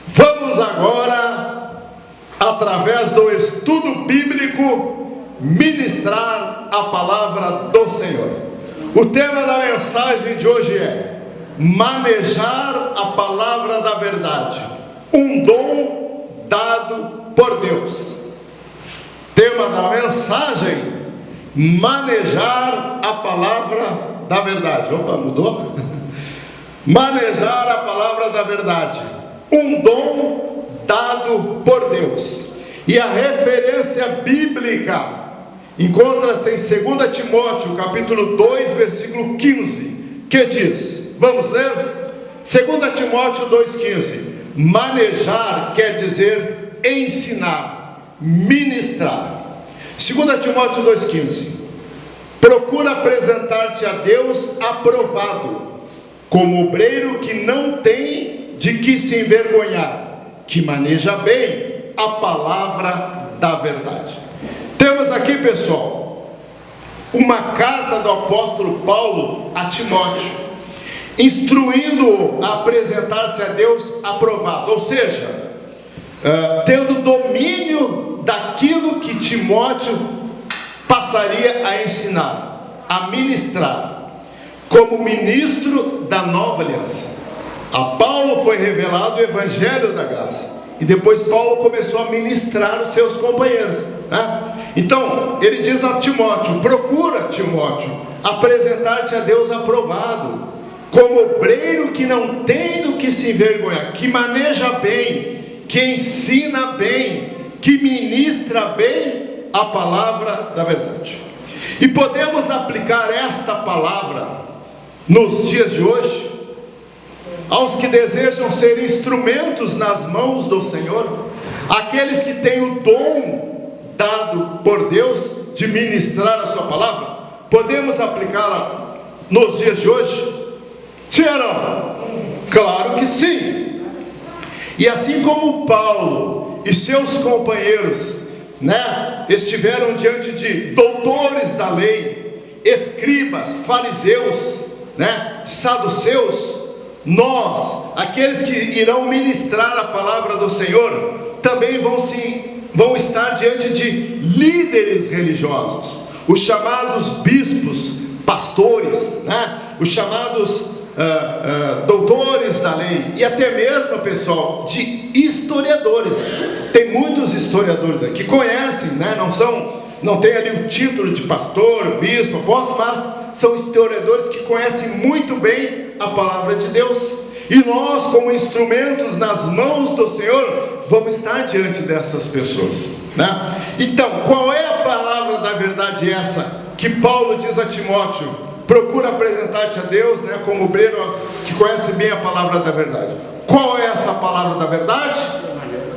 Vamos agora, através do estudo bíblico, ministrar a palavra do Senhor. O tema da mensagem de hoje é manejar a palavra da verdade, um dom dado por Deus. Tema da mensagem: manejar a palavra da verdade. Opa, mudou? Manejar a palavra da verdade, um dom dado por Deus. E a referência bíblica encontra-se em 2 Timóteo, capítulo 2, versículo 15, que diz, vamos ler? 2 Timóteo 2,15. Manejar quer dizer ensinar, ministrar. 2 Timóteo 2,15. Procura apresentar-te a Deus aprovado, como obreiro que não tem de que se envergonhar, que maneja bem a palavra da verdade. Temos aqui, pessoal, uma carta do apóstolo Paulo a Timóteo, instruindo-o a apresentar-se a Deus aprovado, ou seja, tendo domínio daquilo que Timóteo passaria a ensinar, a ministrar, como ministro da nova aliança. A Paulo foi revelado o evangelho da graça, e depois Paulo começou a ministrar os seus companheiros, né? Então ele diz a Timóteo: procura, Timóteo, apresentar-te a Deus aprovado, como obreiro que não tem do que se envergonhar, que maneja bem, que ensina bem, que ministra bem a palavra da verdade. E podemos aplicar esta palavra nos dias de hoje, aos que desejam ser instrumentos nas mãos do Senhor, aqueles que têm o dom dado por Deus de ministrar a sua palavra. Podemos aplicá-la nos dias de hoje? Sim ou não? Claro que sim. E assim como Paulo e seus companheiros, estiveram diante de doutores da lei, escribas, fariseus, saduceus, nós, aqueles que irão ministrar a palavra do Senhor, também vão estar diante de líderes religiosos, os chamados bispos, pastores, os chamados doutores da lei, e até mesmo, pessoal, de historiadores. Tem muitos historiadores aqui que conhecem, não tem ali o título de pastor, bispo, apóstolo, mas são historiadores que conhecem muito bem a palavra de Deus. E nós, como instrumentos nas mãos do Senhor, vamos estar diante dessas pessoas, Então, qual é a palavra da verdade essa que Paulo diz a Timóteo? Procura apresentar-te a Deus, como obreiro que conhece bem a palavra da verdade. Qual é essa palavra da verdade?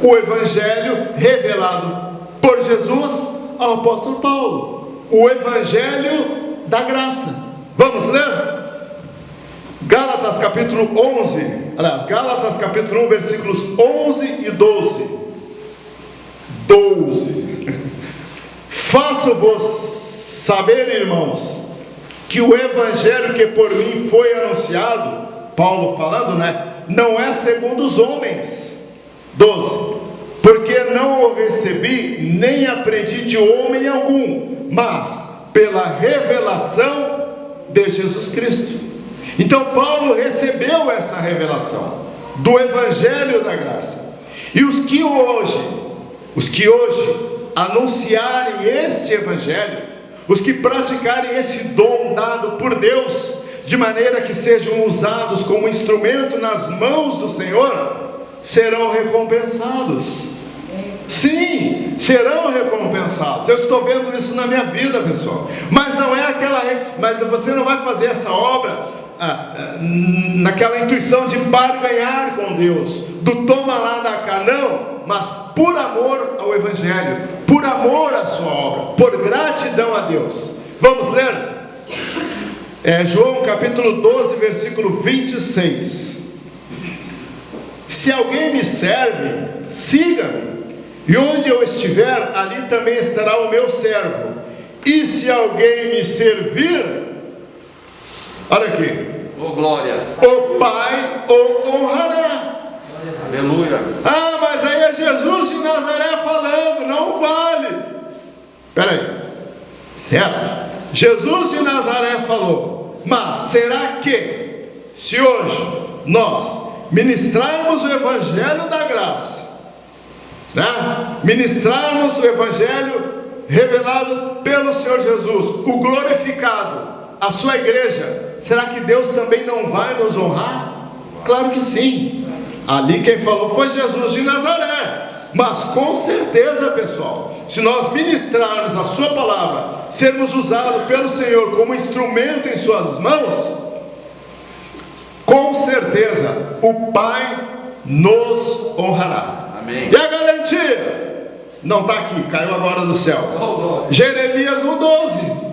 O evangelho revelado por Jesus ao apóstolo Paulo, o evangelho da graça. Vamos ler? Gálatas capítulo 1, versículos 11 e 12. 12. Faço-vos saber, irmãos, que o evangelho que por mim foi anunciado, Paulo falando, não é segundo os homens. 12. Porque não o recebi, nem aprendi de homem algum, mas pela revelação de Jesus Cristo. Então Paulo recebeu essa revelação do evangelho da graça. E os que hoje anunciarem este evangelho, os que praticarem esse dom dado por Deus, de maneira que sejam usados como instrumento nas mãos do Senhor, serão recompensados. Sim, serão recompensados. Eu estou vendo isso na minha vida, pessoal. Mas não é mas você não vai fazer essa obra naquela intuição de barganhar com Deus, do toma lá da cá, não, mas por amor ao evangelho, por amor à sua obra, por gratidão a Deus. Vamos ler? João capítulo 12, versículo 26. Se alguém me serve, siga-me, e onde eu estiver, ali também estará o meu servo. E se alguém me servir, olha aqui, glória, o Pai o honrará. Aleluia. Ah, mas aí é Jesus de Nazaré falando, não vale. Espera aí, certo? Jesus de Nazaré falou, mas será que, se hoje nós ministrarmos o Evangelho da graça, né? Ministrarmos o Evangelho revelado pelo Senhor Jesus, o glorificado, a sua igreja, será que Deus também não vai nos honrar? Claro que sim. Ali quem falou foi Jesus de Nazaré. Mas com certeza, pessoal, se nós ministrarmos a sua palavra, sermos usados pelo Senhor como instrumento em suas mãos, com certeza o Pai nos honrará. Amém. E a garantia? Não está aqui, caiu agora do céu. Jeremias 1,12.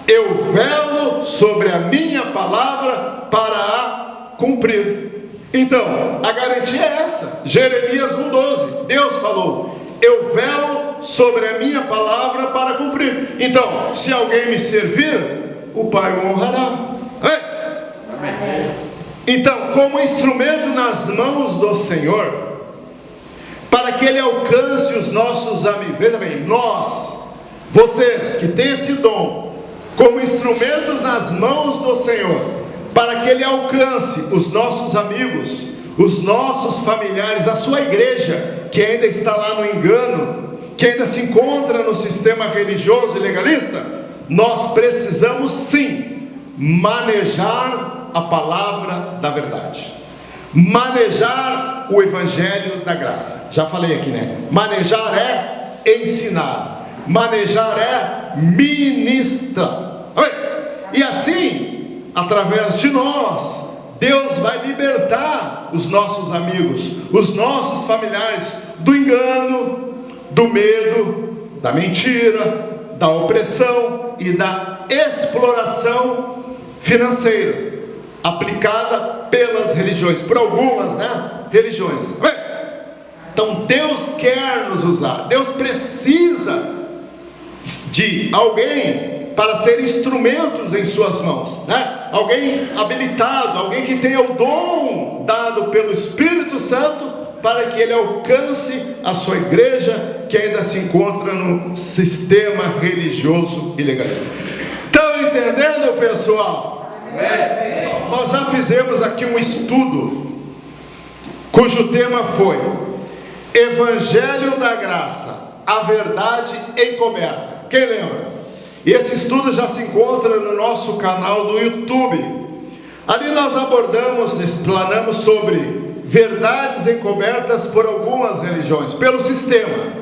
Eu velo sobre a minha palavra para a cumprir. Então, a garantia é essa. Jeremias 1,12. Deus falou, eu velo sobre a minha palavra para cumprir. Então, se alguém me servir, o Pai o honrará. Então, como instrumento nas mãos do Senhor, para que Ele alcance os nossos amigos. Veja bem, nós, vocês que têm esse dom, como instrumentos nas mãos do Senhor, para que Ele alcance os nossos amigos, os nossos familiares, a sua igreja, que ainda está lá no engano, que ainda se encontra no sistema religioso e legalista, nós precisamos sim manejar a palavra da verdade, manejar o Evangelho da graça. Já falei aqui, né? Manejar é ensinar, manejar é ministrar. E assim, através de nós, Deus vai libertar os nossos amigos, os nossos familiares do engano, do medo, da mentira, da opressão e da exploração financeira aplicada pelas religiões, por algumas, religiões. Então Deus quer nos usar. Deus precisa de alguém para ser instrumentos em suas mãos, alguém habilitado, alguém que tenha o dom dado pelo Espírito Santo, para que ele alcance a sua igreja, que ainda se encontra no sistema religioso e legalista. Estão entendendo, pessoal? Nós já fizemos aqui um estudo cujo tema foi Evangelho da Graça, a verdade encoberta. Quem lembra? E esse estudo já se encontra no nosso canal do YouTube. Ali nós abordamos, explanamos sobre verdades encobertas por algumas religiões, pelo sistema.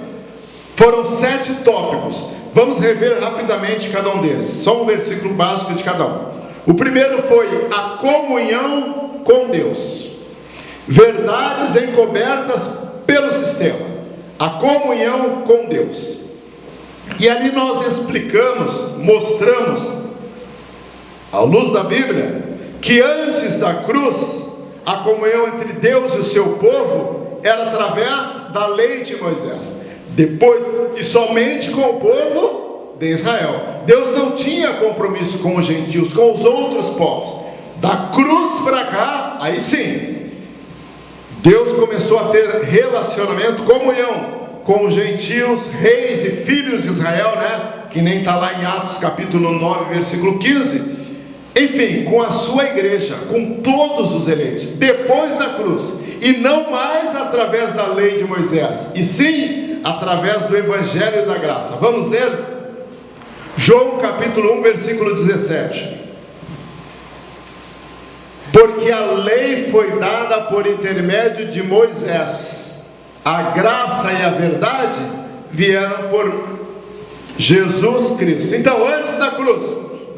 Foram 7 tópicos. Vamos rever rapidamente cada um deles, só um versículo básico de cada um. O primeiro foi a comunhão com Deus. Verdades encobertas pelo sistema. A comunhão com Deus. E ali nós explicamos, mostramos, à luz da Bíblia, que antes da cruz, a comunhão entre Deus e o seu povo era através da lei de Moisés. Depois, e somente com o povo de Israel. Deus não tinha compromisso com os gentios, com os outros povos. Da cruz para cá, aí sim, Deus começou a ter relacionamento, comunhão com os gentios, reis e filhos de Israel, que nem está lá em Atos capítulo 9, versículo 15. Enfim, com a sua igreja, com todos os eleitos, depois da cruz, e não mais através da lei de Moisés, e sim através do Evangelho da Graça. Vamos ler? João capítulo 1, versículo 17. Porque a lei foi dada por intermédio de Moisés, a graça e a verdade vieram por Jesus Cristo. Então, antes da cruz,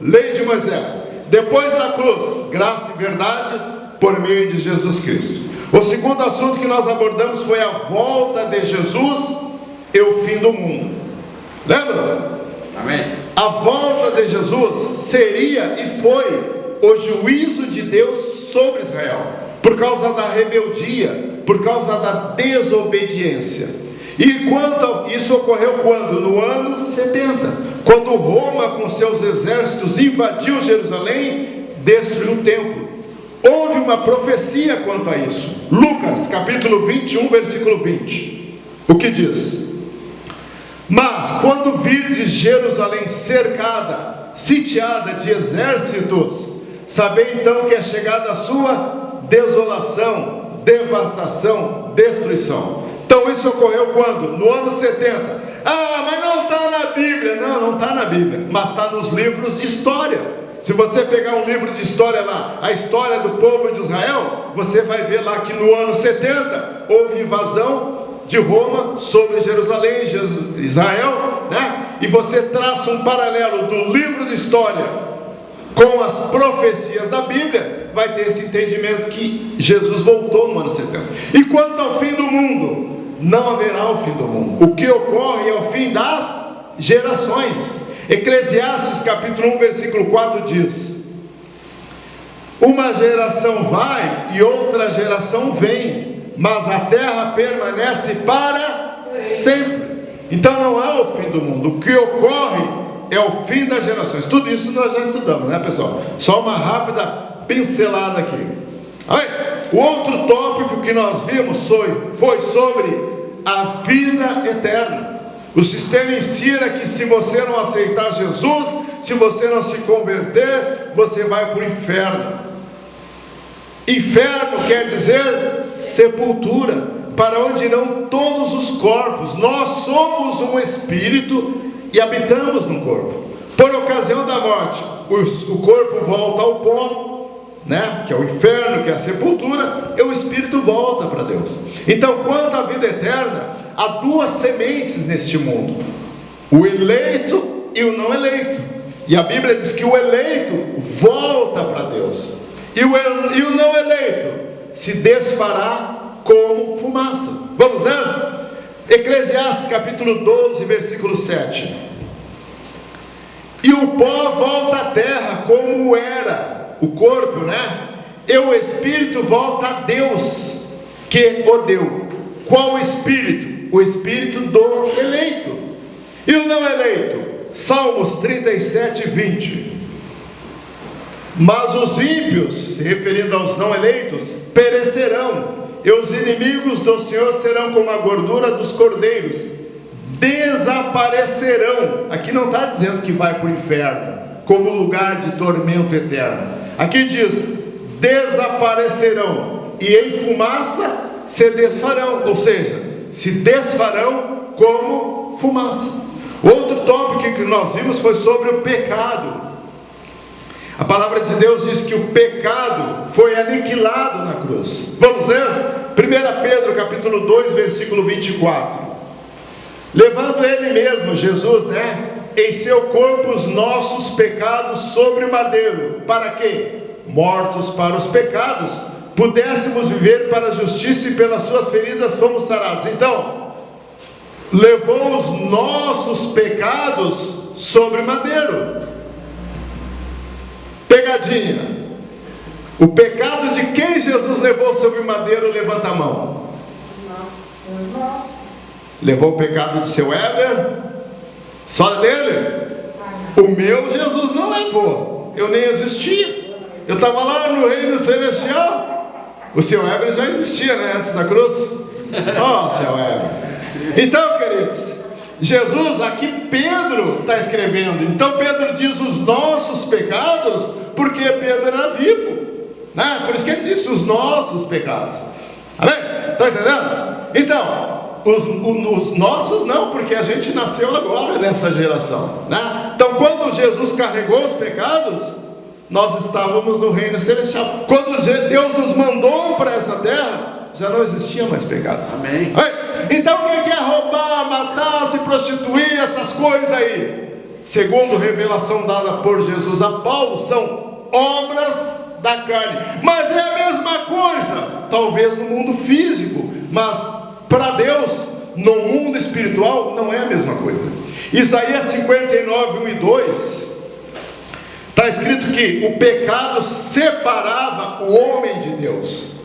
lei de Moisés. Depois da cruz, graça e verdade por meio de Jesus Cristo. O segundo assunto que nós abordamos foi a volta de Jesus e o fim do mundo. Lembra? Amém. A volta de Jesus seria e foi o juízo de Deus sobre Israel, por causa da rebeldia, por causa da desobediência. E isso ocorreu quando? No ano 70, quando Roma com seus exércitos invadiu Jerusalém, destruiu o templo, houve uma profecia quanto a isso. Lucas capítulo 21, versículo 20. O que diz? Mas quando virdes Jerusalém cercada, sitiada de exércitos, sabei então que é chegada a sua desolação, devastação, destruição. Então isso ocorreu quando? No ano 70. Ah, mas não está na Bíblia. Não está na Bíblia, mas está nos livros de história. Se você pegar um livro de história lá, a história do povo de Israel, você vai ver lá que no ano 70 houve invasão de Roma sobre Jerusalém, Israel, né? E você traça um paralelo do livro de história com as profecias da Bíblia, vai ter esse entendimento que Jesus voltou no ano 70. E quanto ao fim do mundo, não haverá o fim do mundo. O que ocorre é o fim das gerações. Eclesiastes capítulo 1, versículo 4 diz: uma geração vai e outra geração vem, mas a terra permanece para sempre. Então não é o fim do mundo. O que ocorre é o fim das gerações. Tudo isso nós já estudamos, né, pessoal? Só uma rápida pincelada aqui. Aí, o outro tópico que nós vimos foi sobre a vida eterna. O sistema ensina que se você não aceitar Jesus, se você não se converter, você vai para o inferno. Inferno quer dizer sepultura, para onde irão todos os corpos. Nós somos um espírito e habitamos no corpo. Por ocasião da morte, o corpo volta ao pó, né? Que é o inferno, que é a sepultura, e o espírito volta para Deus. Então, quanto à vida eterna, há duas sementes neste mundo: o eleito e o não eleito. E a Bíblia diz que o eleito volta para Deus, e o não eleito se desfará como fumaça. Vamos ler? Eclesiastes capítulo 12, versículo 7. E o pó volta à terra como era, o corpo, né? E o espírito volta a Deus que o deu. Qual o espírito? O espírito do eleito. E o não eleito? Salmos 37, 20. Mas os ímpios, se referindo aos não eleitos, perecerão, e os inimigos do Senhor serão como a gordura dos cordeiros, desaparecerão. Aqui não está dizendo que vai para o inferno como lugar de tormento eterno. Aqui diz: desaparecerão e em fumaça se desfarão, ou seja, se desfarão como fumaça. Outro tópico que nós vimos foi sobre o pecado. A palavra de Deus diz que o pecado foi aniquilado na cruz. Vamos ler? 1 Pedro capítulo 2, versículo 24. Levando ele mesmo, Jesus, né, em seu corpo os nossos pecados sobre o madeiro, para que, mortos para os pecados, pudéssemos viver para a justiça, e pelas suas feridas fomos sarados. Então, levou os nossos pecados sobre o madeiro. Pegadinha: o pecado de quem Jesus levou sobre o madeiro? Levanta a mão. Levou o pecado do seu Éber? Só dele? O meu Jesus não levou. Eu nem existia. Eu estava lá no reino celestial. O seu Éber já existia, né? Antes da cruz. Ó, seu Éber. Então, queridos, Jesus, aqui Pedro está escrevendo. Então Pedro diz os nossos pecados, porque Pedro era vivo, né? Por isso que ele disse os nossos pecados. Amém? Estão entendendo? Então, os nossos não, porque a gente nasceu agora nessa geração, né? Então quando Jesus carregou os pecados, nós estávamos no reino celestial. Quando Deus nos mandou para essa terra, já não existia mais pecados. Amém. Então quem quer roubar, matar, se prostituir, essas coisas aí, segundo revelação dada por Jesus a Paulo, são obras da carne. Mas é a mesma coisa, talvez no mundo físico, mas para Deus, no mundo espiritual, não é a mesma coisa. Isaías 59, 1 e 2, está escrito que o pecado separava o homem de Deus.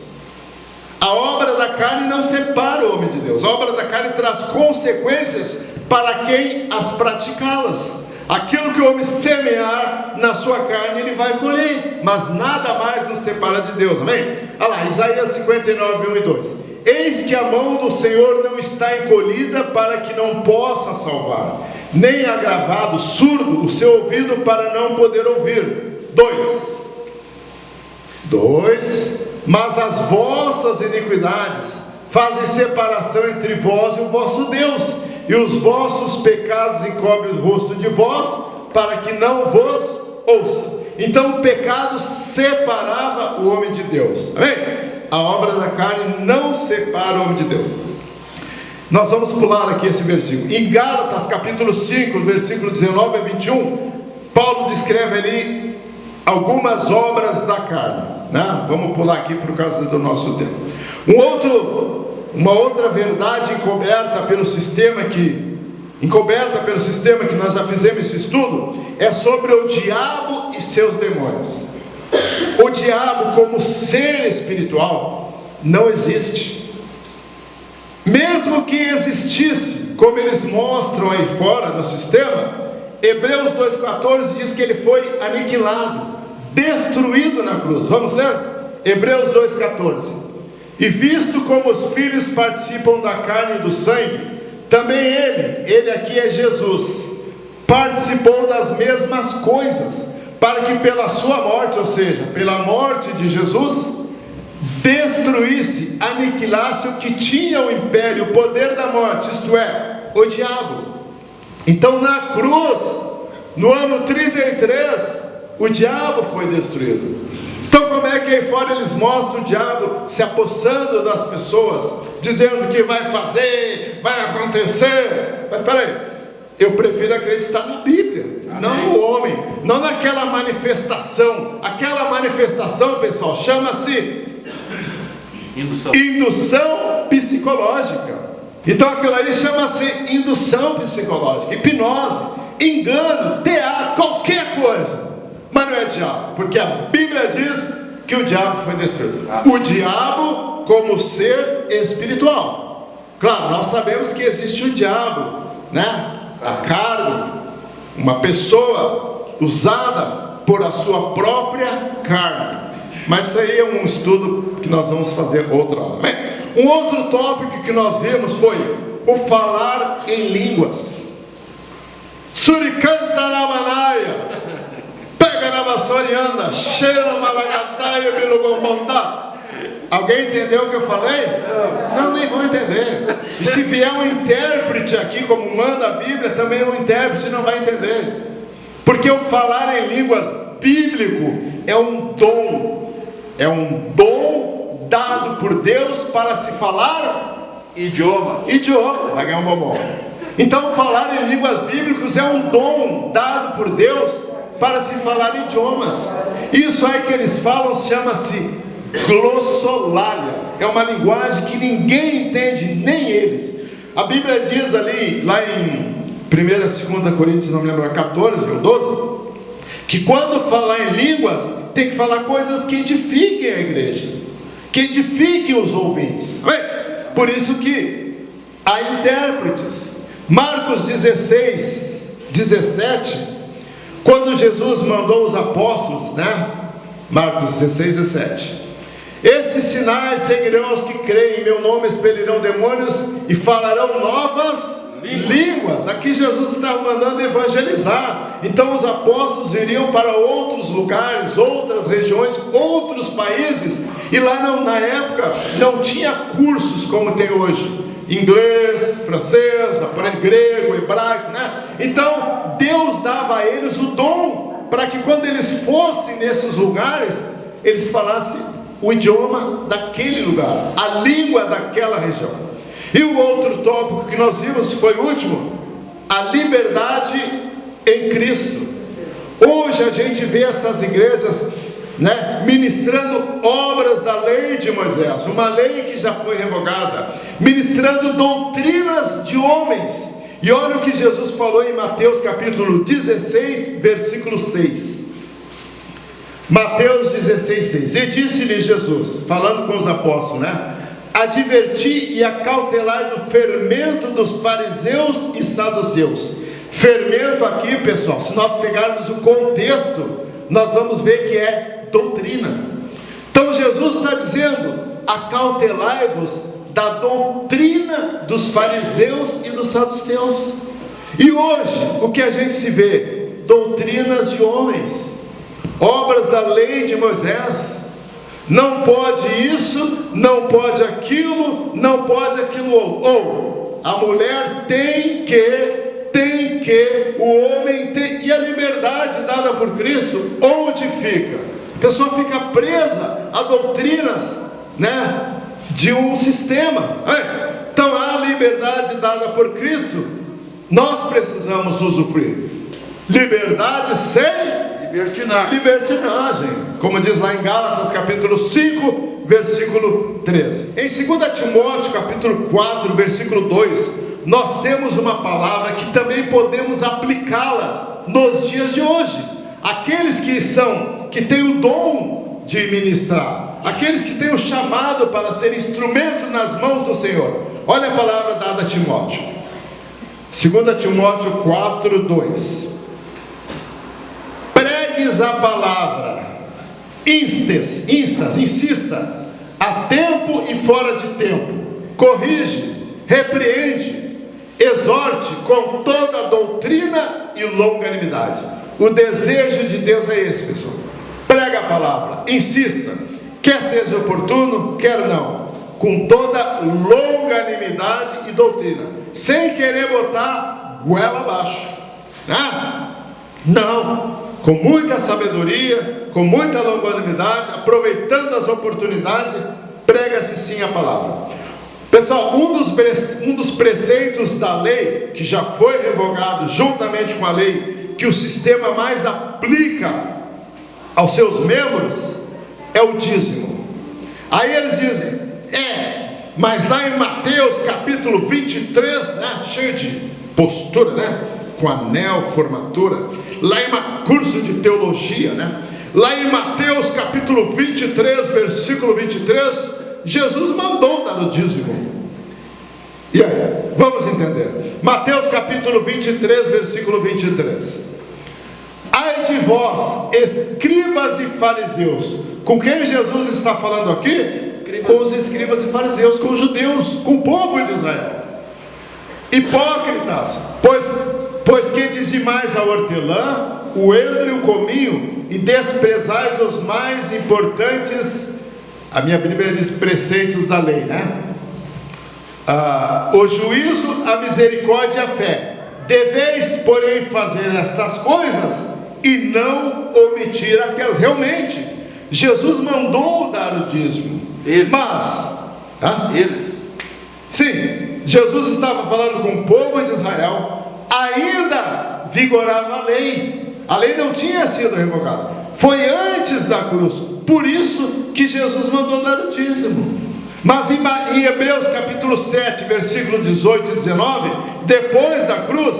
A obra da carne não separa o homem de Deus. A obra da carne traz consequências para quem as praticá-las. Aquilo que o homem semear na sua carne, ele vai colher, mas nada mais nos separa de Deus, amém? Olha lá, Isaías 59, 1 e 2. Eis que a mão do Senhor não está encolhida para que não possa salvar, nem agravado, surdo o seu ouvido para não poder ouvir. 2. Mas as vossas iniquidades fazem separação entre vós e o vosso Deus, e os vossos pecados encobrem o rosto de vós, para que não vos ouça. Então o pecado separava o homem de Deus, amém? A obra da carne não separa o homem de Deus. Nós vamos pular aqui esse versículo. Em Gálatas capítulo 5, versículo 19 a 21, Paulo descreve ali algumas obras da carne, né? Vamos pular aqui por causa do nosso tempo. Uma outra verdade encoberta pelo sistema que nós já fizemos esse estudo, é sobre o diabo e seus demônios. O diabo como ser espiritual não existe. Mesmo que existisse, como eles mostram aí fora no sistema, Hebreus 2,14 diz que ele foi aniquilado, destruído na cruz. Vamos ler? Hebreus 2,14. E visto como os filhos participam da carne e do sangue, também ele aqui é Jesus, participou das mesmas coisas, para que pela sua morte, ou seja, pela morte de Jesus, destruísse, aniquilasse o que tinha o império, o poder da morte, isto é, o diabo. Então na cruz, no ano 33, o diabo foi destruído. Então como é que aí fora eles mostram o diabo se apossando das pessoas, dizendo que vai fazer, vai acontecer? Mas espera aí, eu prefiro acreditar na Bíblia, amém, não no homem, não naquela manifestação. Aquela manifestação, pessoal, chama-se indução psicológica. Então aquilo aí chama-se indução psicológica, hipnose, engano, teatro, qualquer coisa. Mas não é diabo, porque a Bíblia diz que o diabo foi destruído. O diabo como ser espiritual. Claro, nós sabemos que existe o diabo, né? A carne, uma pessoa usada por a sua própria carne. Mas isso aí é um estudo que nós vamos fazer outra hora. Um outro tópico que nós vimos foi o falar em línguas. Suricantaramanaya, pega na vassoura e anda, cheira malagataia bilugombondá. Alguém entendeu o que eu falei? Não, nem vão entender. E se vier um intérprete aqui, como manda a Bíblia, também o intérprete não vai entender. Porque o falar em línguas bíblico é um dom. É um dom dado por Deus para se falar idioma. Vai ganhar um bombom. Então falar em línguas bíblicas é um dom dado por Deus para se falar idiomas. Isso aí que eles falam chama-se glossolalia. É uma linguagem que ninguém entende, nem eles. A Bíblia diz ali, lá em 1 e 2 Coríntios, não me lembro, 14 ou 12, que quando falar em línguas, tem que falar coisas que edifiquem a igreja, que edifiquem os ouvintes. Por isso que há intérpretes. Marcos 16, 17, quando Jesus mandou os apóstolos, né? Marcos 16, 17. Esses sinais seguirão os que creem, em meu nome expelirão demônios e falarão novas línguas. Aqui Jesus estava mandando evangelizar. Então os apóstolos iriam para outros lugares, outras regiões, outros países. E lá na época não tinha cursos como tem hoje. Inglês, francês, japonês, grego, hebraico, né? Então Deus dava a eles o dom para que quando eles fossem nesses lugares, eles falassem o idioma daquele lugar, a língua daquela região. E o outro tópico que nós vimos foi o último, a liberdade em Cristo. Hoje a gente vê essas igrejas, né, ministrando obras da lei de Moisés, uma lei que já foi revogada, ministrando doutrinas de homens. E olha o que Jesus falou em Mateus capítulo 16, versículo 6. Mateus 16, 6. E disse-lhe Jesus, falando com os apóstolos, né? Adverti e acautelai do fermento dos fariseus e saduceus. Fermento aqui, pessoal, se nós pegarmos o contexto, nós vamos ver que é doutrina. Então Jesus está dizendo: acautelai-vos da doutrina dos fariseus e dos saduceus. E hoje, o que a gente se vê? Doutrinas de homens, obras da lei de Moisés. Não pode isso, não pode aquilo, não pode aquilo outro. Ou a mulher tem que, o homem tem. E a liberdade dada por Cristo, onde fica? A pessoa fica presa a doutrinas, né, de um sistema. Então a liberdade dada por Cristo, nós precisamos usufruir. Liberdade sem libertinagem, como diz lá em Gálatas capítulo 5, versículo 13. Em 2 Timóteo capítulo 4, versículo 2, nós temos uma palavra que também podemos aplicá-la nos dias de hoje. Aqueles que têm o dom de ministrar, aqueles que têm o chamado para ser instrumento nas mãos do Senhor. Olha a palavra dada a Timóteo, 2 Timóteo 4, 2. Pregues a palavra, insista, a tempo e fora de tempo, corrige, repreende, exorte com toda a doutrina e longanimidade. O desejo de Deus é esse, pessoal. Prega a palavra, insista, quer seja oportuno, quer não, com toda longanimidade e doutrina, sem querer botar goela abaixo, né? Não, com muita sabedoria, com muita longanimidade, aproveitando as oportunidades, prega-se sim a palavra. Pessoal, um dos preceitos da lei, que já foi revogado juntamente com a lei, que o sistema mais aplica aos seus membros, é o dízimo. Aí eles dizem, mas lá em Mateus capítulo 23, né, cheio de postura, né, com anel, formatura, lá em curso de teologia, né, lá em Mateus capítulo 23, versículo 23, Jesus mandou dar o dízimo. E aí, vamos entender. Mateus capítulo 23, versículo 23. Ai de vós, escribas e fariseus. Com quem Jesus está falando aqui? Com os escribas e fariseus, com os judeus, com o povo de Israel. Hipócritas, pois que dizimais a hortelã, o endro e o cominho, e desprezais os mais importantes, a minha Bíblia diz preceitos da lei, né? O juízo, a misericórdia e a fé. Deveis, porém, fazer estas coisas e não omitir aquelas. Realmente, Jesus mandou dar o dízimo. Eles. Sim, Jesus estava falando com o povo de Israel, ainda vigorava a lei. A lei não tinha sido revogada. Foi antes da cruz. Por isso que Jesus mandou dar o dízimo. Mas em Hebreus capítulo 7, versículo 18 e 19, depois da cruz,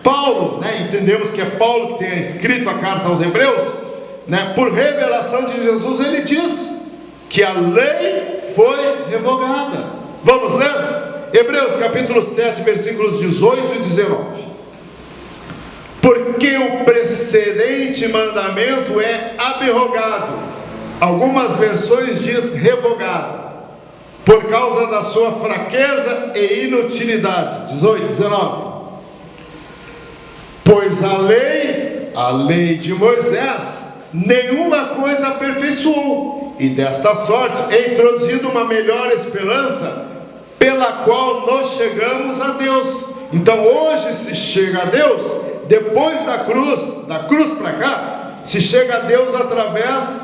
Paulo, né, entendemos que é Paulo que tem escrito a carta aos Hebreus, né, por revelação de Jesus, ele diz que a lei foi revogada. Vamos ler? Hebreus capítulo 7, versículos 18 e 19. Porque o precedente mandamento é abrogado, algumas versões diz revogado, por causa da sua fraqueza e inutilidade. 18, 19. Pois a lei de Moisés, nenhuma coisa aperfeiçoou, e desta sorte é introduzida uma melhor esperança, pela qual nós chegamos a Deus. Então hoje se chega a Deus, depois da cruz para cá, se chega a Deus através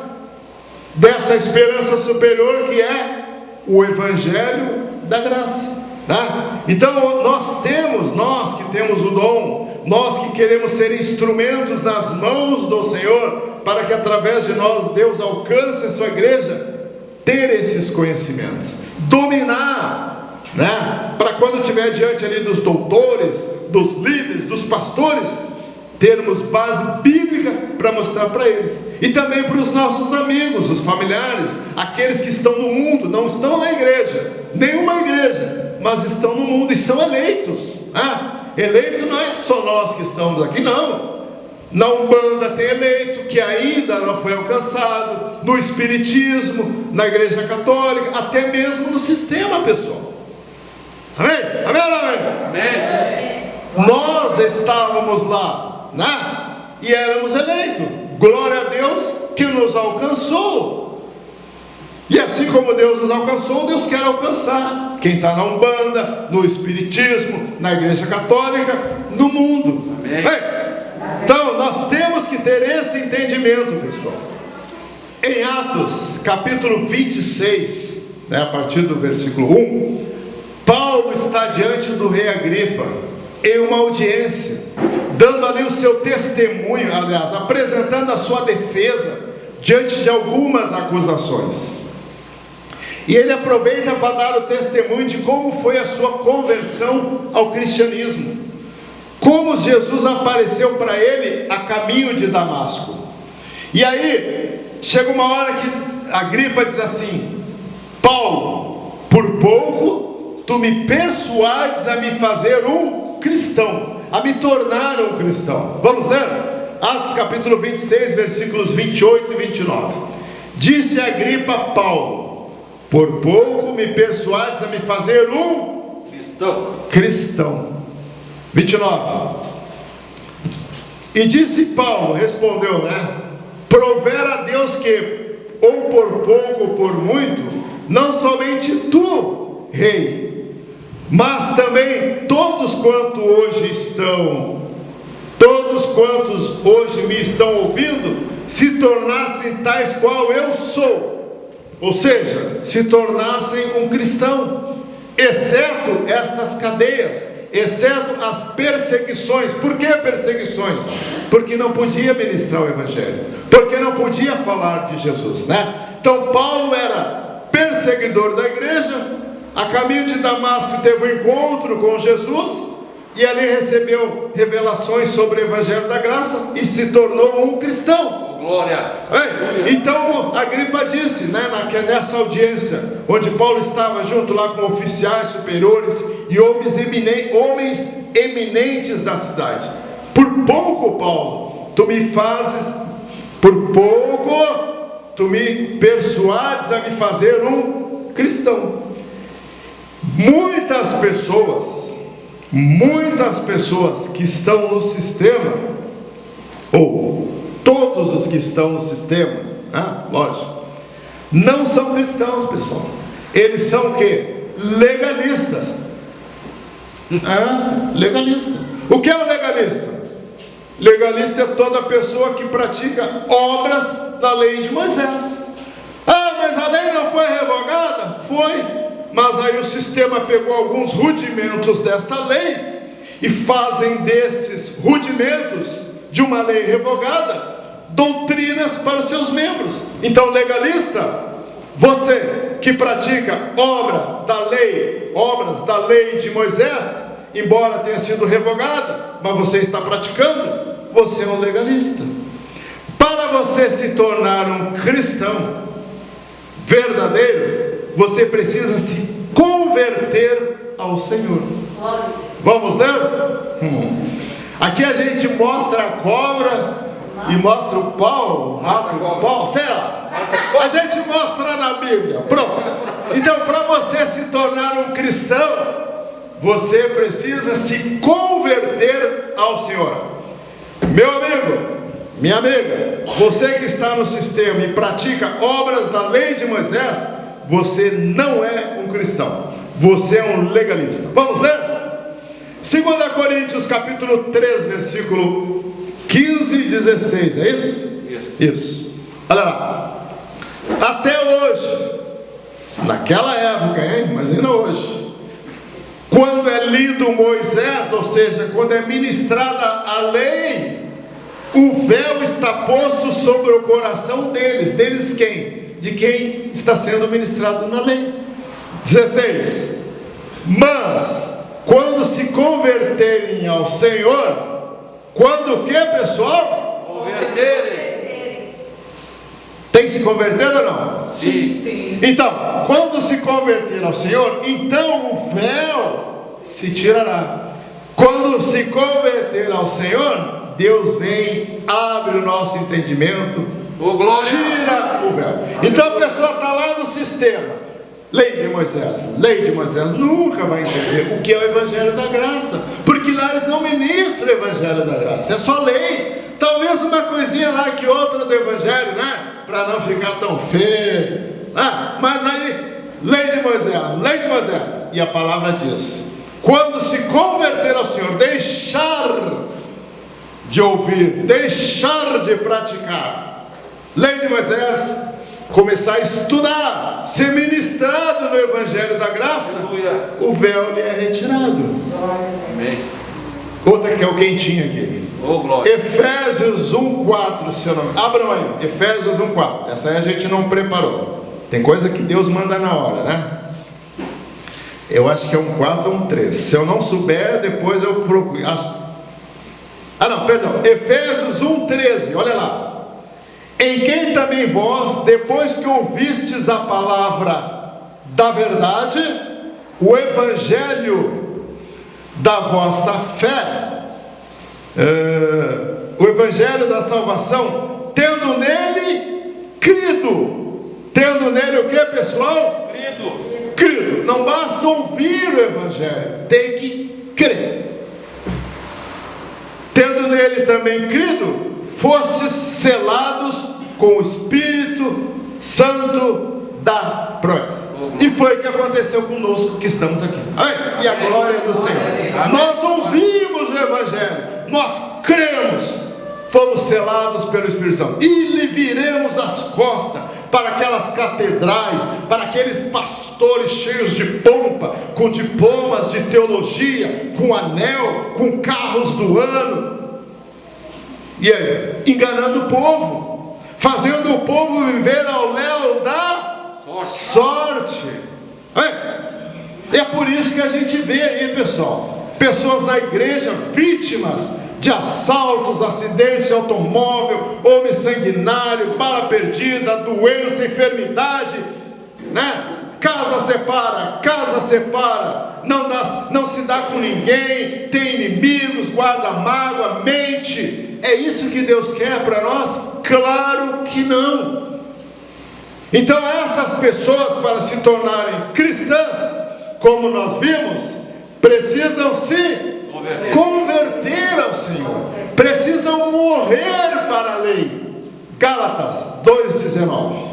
dessa esperança superior que é o Evangelho da graça, tá? Então nós que temos o dom, nós que queremos ser instrumentos nas mãos do Senhor, para que através de nós Deus alcance a sua igreja, ter esses conhecimentos, dominar, né? Para quando estiver diante ali dos doutores, dos líderes, dos pastores, termos base bíblica para mostrar para eles, e também para os nossos amigos, os familiares, aqueles que estão no mundo, não estão na igreja, nenhuma igreja, mas estão no mundo e são eleitos, Eleito não é só nós que estamos aqui, não. Na Umbanda tem eleito que ainda não foi alcançado, no Espiritismo, na Igreja Católica, até mesmo no sistema, pessoal. Amém? Amém ou não amém? Amém. Nós estávamos lá, né? E éramos eleitos. Glória a Deus que nos alcançou. E assim como Deus nos alcançou, Deus quer alcançar quem está na Umbanda, no Espiritismo, na Igreja Católica, no mundo. Amém. Então nós temos que ter esse entendimento, pessoal. Em Atos capítulo 26, né, a partir do versículo 1, Paulo está diante do rei Agripa em uma audiência, dando ali o seu testemunho, aliás, apresentando a sua defesa diante de algumas acusações. E ele aproveita para dar o testemunho de como foi a sua conversão ao cristianismo, como Jesus apareceu para ele a caminho de Damasco. E aí chega uma hora que Agripa diz assim: Paulo, por pouco tu me persuades a me fazer um cristão, a me tornar um cristão. Vamos ler? Atos capítulo 26, versículos 28 e 29. Disse Agripa a Paulo: por pouco me persuades a me fazer um cristão. 29. E disse Paulo, respondeu, né? Provera a Deus que, ou por pouco ou por muito, não somente tu, rei, mas também todos quantos hoje me estão ouvindo, se tornassem tais qual eu sou, ou seja, se tornassem um cristão, exceto estas cadeias, exceto as perseguições. Por que perseguições? Porque não podia ministrar o Evangelho, porque não podia falar de Jesus, né? Então Paulo era perseguidor da igreja, a caminho de Damasco teve um encontro com Jesus, e ali recebeu revelações sobre o Evangelho da Graça, e se tornou um cristão. Glória. Então Agripa disse, né, nessa audiência, onde Paulo estava junto lá com oficiais superiores e homens eminentes da cidade: por pouco, Paulo, tu me persuades a me fazer um cristão. Muitas pessoas que estão no sistema, ou todos os que estão no sistema, lógico, não são cristãos, pessoal. Eles são o quê? Legalistas. Legalista. O que é um legalista? Legalista é toda pessoa que pratica obras da lei de Moisés. Mas a lei não foi revogada? Foi. Mas aí o sistema pegou alguns rudimentos desta lei e fazem desses rudimentos de uma lei revogada doutrinas para os seus membros. Então, legalista, você que pratica obras da lei de Moisés, embora tenha sido revogada, mas você está praticando, você é um legalista. Para você se tornar um cristão verdadeiro, você precisa se converter ao Senhor. Vamos ler? Aqui a gente mostra a cobra e mostra o pau, o rato, o pau, sei lá. A gente mostra na Bíblia. Pronto. Então, para você se tornar um cristão, você precisa se converter ao Senhor. Meu amigo, minha amiga, você que está no sistema e pratica obras da lei de Moisés, você não é um cristão, você é um legalista. Vamos ler? 2 Coríntios capítulo 3, versículo 15 e 16, é isso? Isso. Olha lá. Até hoje, naquela época, imagina hoje, quando é lido Moisés, ou seja, quando é ministrada a lei, o véu está posto sobre o coração deles. Deles quem? De quem está sendo ministrado na lei. 16. Mas quando se converterem ao Senhor, quando o que, pessoal? Converterem. Tem que se converter ou não? Sim. Então, quando se converter ao Senhor, então o véu se tirará. Quando se converter ao Senhor, Deus vem, abre o nosso entendimento, tira o véu. Então a pessoa está lá no sistema, lei de Moisés, nunca vai entender o que é o Evangelho da Graça, porque lá eles não ministram o Evangelho da Graça, é só lei. Talvez uma coisinha lá que outra do Evangelho, né? Para não ficar tão feio. Mas aí, lei de Moisés. E a palavra diz: quando se converter ao Senhor, deixar de ouvir, deixar de praticar lei de Moisés, começar a estudar, ser ministrado no Evangelho da Graça, o véu lhe é retirado. Amém. Outra que é o quentinho aqui. Efésios 1:4, seu nome. Abram aí, Efésios 1:4. Essa aí a gente não preparou. Tem coisa que Deus manda na hora, né? Eu acho que é 1:4 ou 1:3. Se eu não souber, depois eu procuro. Efésios 1:13, olha lá. Em quem também vós, depois que ouvistes a palavra da verdade, o Evangelho da vossa fé, o Evangelho da salvação, tendo nele crido. Tendo nele o que, pessoal? Crido. Não basta ouvir o Evangelho, tem que crer. Tendo nele também crido, fostes selados com o Espírito Santo da promessa. E foi o que aconteceu conosco que estamos aqui. Amém? E a glória do Senhor. Nós ouvimos o Evangelho, nós cremos, fomos selados pelo Espírito Santo, e lhe viremos as costas para aquelas catedrais, para aqueles pastores cheios de pompa, com diplomas de teologia, com anel, com carros do ano, e aí, enganando o povo, fazendo o povo viver ao léu da sorte. É por isso que a gente vê aí, pessoal, pessoas na igreja vítimas de assaltos, acidentes de automóvel, homem sanguinário, bala perdida, doença, enfermidade, né? Casa separa, não se dá com ninguém, tem inimigos, guarda mágoa, mente. É isso que Deus quer para nós? Claro que não. Então essas pessoas, para se tornarem cristãs, como nós vimos, precisam se converter ao Senhor, precisam morrer para a lei. Gálatas 2:19.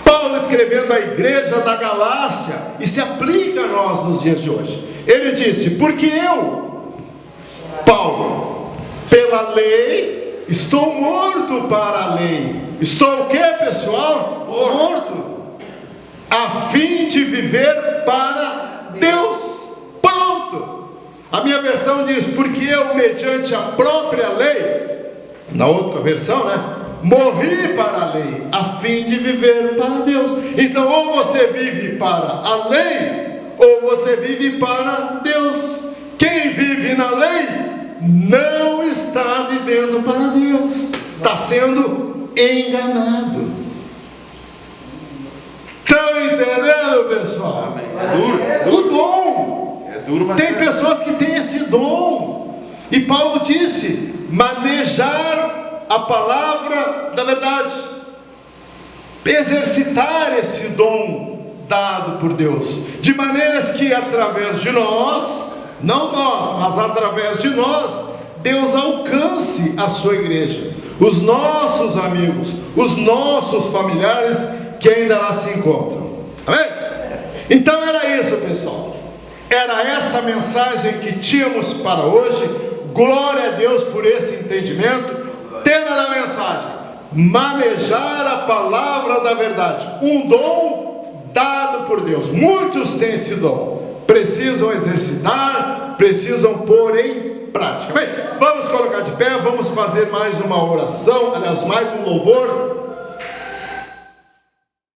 Paulo escrevendo à igreja da Galácia, e se aplica a nós nos dias de hoje. Ele disse: porque eu, Paulo, pela lei, estou morto para a lei. Estou o que, pessoal? Morto. A fim de viver para Deus. Pronto. A minha versão diz: porque eu, mediante a própria lei, na outra versão, né? Morri para a lei, a fim de viver para Deus. Então, ou você vive para a lei, ou você vive para Deus. Quem vive na lei não está vivendo para Deus, está sendo enganado. Estão entendendo, pessoal? É duro. O dom. É duro, mas tem pessoas que têm esse dom. E Paulo disse: manejar a palavra da verdade, exercitar esse dom dado por Deus, de maneiras que através de nós, não nós, mas através de nós, Deus alcance a sua igreja, os nossos amigos, os nossos familiares que ainda lá se encontram. Amém? Então era isso, pessoal, era essa mensagem que tínhamos para hoje. Glória a Deus por esse entendimento. Tema da mensagem: manejar a palavra da verdade, um dom dado por Deus. Muitos têm esse dom, precisam exercitar, precisam pôr em prática. Bem, vamos colocar de pé, vamos fazer mais uma oração, aliás, mais um louvor.